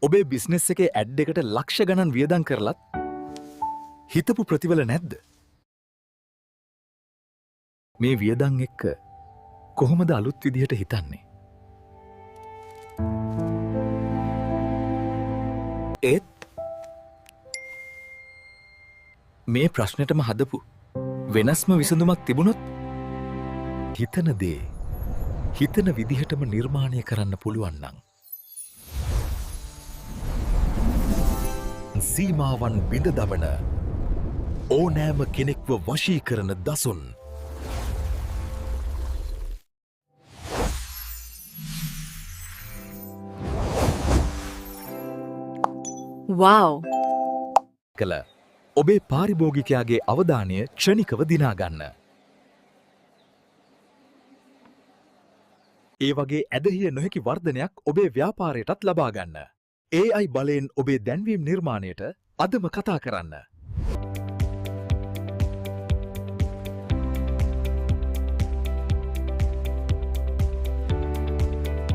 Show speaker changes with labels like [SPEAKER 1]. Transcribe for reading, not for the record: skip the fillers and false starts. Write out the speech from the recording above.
[SPEAKER 1] ඔබේ බිස්නෙස් එකේ ඇඩ් එකට ලක්ෂ ගණන් වියදම් කරලත් හිතපු ප්‍රතිඵල නැද්ද? මේ වියදම් එක්ක කොහොමද අලුත් විදිහට හිතන්නේ? ඒත් මේ ප්‍රශ්නෙටම හදපු වෙනස්ම විසඳුමක් තිබුණොත් හිතන දේ හිතන විදිහටම නිර්මාණය කරන්න පුළුවන් නම් සීමාවන් බිඳ දමන ඕනෑම කෙනෙක්ව වශී කරන දසුන්
[SPEAKER 2] wow
[SPEAKER 1] කළ ඔබේ පාරිභෝගිකයාගේ අවධානය ක්ෂණිකව දිනාගන්න. ඒ වගේ ඇදහිය නොහැකි වර්ධනයක් ඔබේ ව්‍යාපාරයටත් ලබාගන්න. AI බලයෙන් ඔබේ දැන්වීම් නිර්මාණයට අදම කතා කරන්න.